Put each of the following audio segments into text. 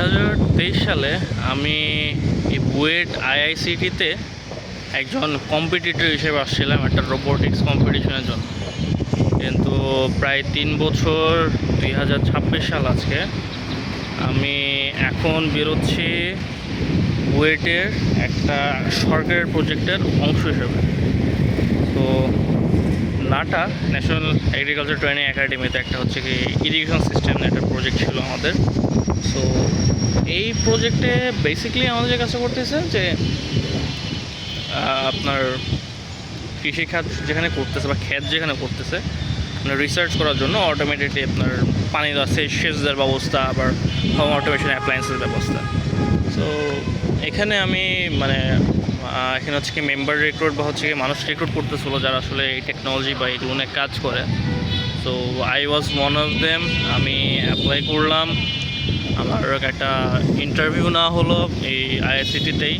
2023 সালে আমি এই বুয়েট আইআইসিটিতে একজন কম্পিটিটর হিসেবে আসছিলাম একটা রোবোটিক্স কম্পিটিশনের জন্য। কিন্তু প্রায় 3 বছর 2026 সাল আজকে আমি এখন বেরোচ্ছি বুয়েটের একটা সরকারের প্রজেক্টের অংশ হিসেবে। তো নাটা ন্যাশনাল এগ্রিকালচার ট্রেনিং একাডেমিতে একটা হচ্ছে কি ইরিগেশন সিস্টেম একটা প্রজেক্ট ছিল আমাদের। সো এই প্রজেক্টে বেসিক্যালি আমাদের যে কাজটা করতেছে যে আপনার কৃষিখাত যেখানে করতেছে বা ক্ষেত যেখানে করতেছে আপনার রিসার্চ করার জন্য অটোমেটেডলি আপনার পানি দেওয়া সেচ দেওয়ার ব্যবস্থা, আবার হোম অটোমেশন অ্যাপ্লায়েন্সের ব্যবস্থা। সো এখানে আমি এখানে হচ্ছে কি মেম্বার রিক্রুট বা হচ্ছে কি মানুষ রিক্রুট করতেছিল যারা আসলে এই টেকনোলজি বা এগুলো নিয়ে কাজ করে। So I was one of them. আমি অ্যাপ্লাই করলাম, আমার একটা ইন্টারভিউ না হলো এই আইআইসিটিতেই।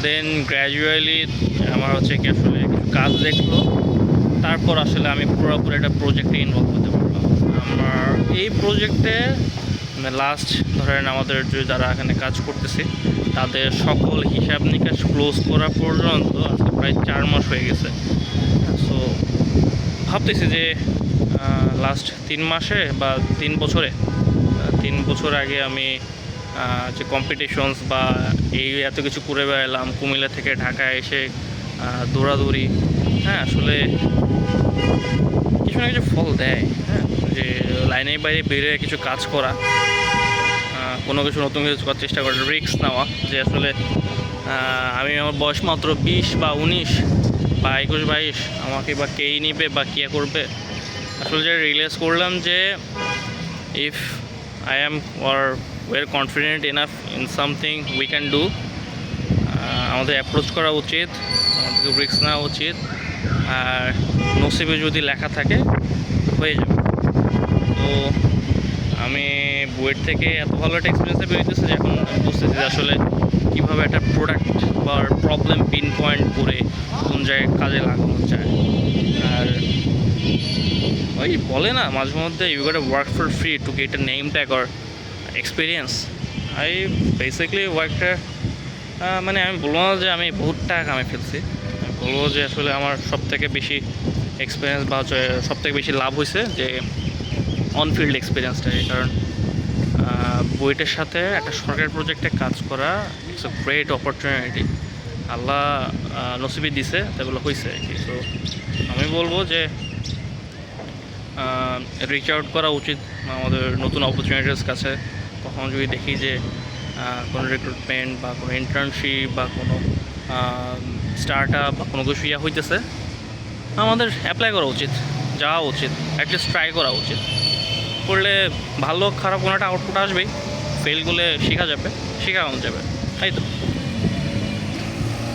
দেন গ্র্যাজুয়ালি আমার হচ্ছে কি আসলে কিছু কাজ দেখলো, তারপর আসলে আমি পুরোপুরি একটা প্রজেক্টে ইনভলভ হতে পারলাম। আমার এই প্রজেক্টে লাস্ট ধরেন আমাদের যারা এখানে কাজ করতেছে তাদের সকল হিসাব নিকাশ ক্লোজ করা পর্যন্ত আজকে প্রায় 4 মাস হয়ে গেছে। সো ভাবতেছি যে লাস্ট 3 মাসে বা 3 বছরে 3 বছর আগে আমি যে কম্পিটিশনস বা এই এত কিছু করে বেড়ালাম, কুমিল্লা থেকে ঢাকায় এসে দৌড়াদৌড়ি, হ্যাঁ আসলে কিছু না কিছু ফল দেয়। হ্যাঁ, যে লাইনের বাইরে বেরিয়ে কিছু কাজ করা, কোনো কিছু নতুন কিছু করার চেষ্টা করা, রিস্ক নেওয়া। যে আসলে আমি আমার বয়স মাত্র 20 বা 19 বা 21-22, আমাকে বা কেই নিবে বা কে করবে। আসলে যে রিয়েলাইজ করলাম যে if I am aware confident enough in something we can do, আমাদের অ্যাপ্রোচ করা উচিত, আমাদেরকে রিস্ক নেওয়া উচিত। আর নসিবে যদি লেখা থাকে হয়ে যাবে। তো আমি বুয়েট থেকে এত ভালো একটা এক্সপিরিয়েন্সে বেরিয়েছে যে এখন আমি বুঝতেছি যে আসলে কীভাবে একটা প্রোডাক্ট বা প্রবলেম পিন পয়েন্ট করে কোন জায়গায় কাজে লাগানো যায়। আর ওই বলে না মাঝে মধ্যে you got work for free to get a name tag or experience. I basically ওয়ার্কটা আমি বলবো না যে আমি বহুত টাকা কামাই ফেলছি, আমি বলবো যে আসলে আমার সবথেকে বেশি এক্সপিরিয়েন্স বা সবথেকে বেশি লাভ হয়েছে যে অনফিল্ড এক্সপিরিয়েন্সটাই। কারণ বুয়েটের সাথে একটা সরকারি প্রজেক্টে কাজ করা ইটস এ গ্রেট অপরচুনিটি। আল্লাহ নসিবে দিছে, তাগুলো হয়েছে আর কি। সো আমি বলবো যে রিচ আউট করা উচিত আমাদের নতুন অপরচুনিটিস কাছে। কখনো যদি দেখি যে কোনো রিক্রুটমেন্ট বা কোনো ইন্টার্নশিপ বা কোনো স্টার্ট আপ বা কোনো কিছু হইতেছে, আমাদের অ্যাপ্লাই করা উচিত, যাওয়া উচিত, অ্যাটলিস্ট ট্রাই করা উচিত। করলে ভালো খারাপ কোনো একটা আউটপুট আসবেই, ফেল করলে শেখা যাবে, শেখানো যাবে, তাই তো।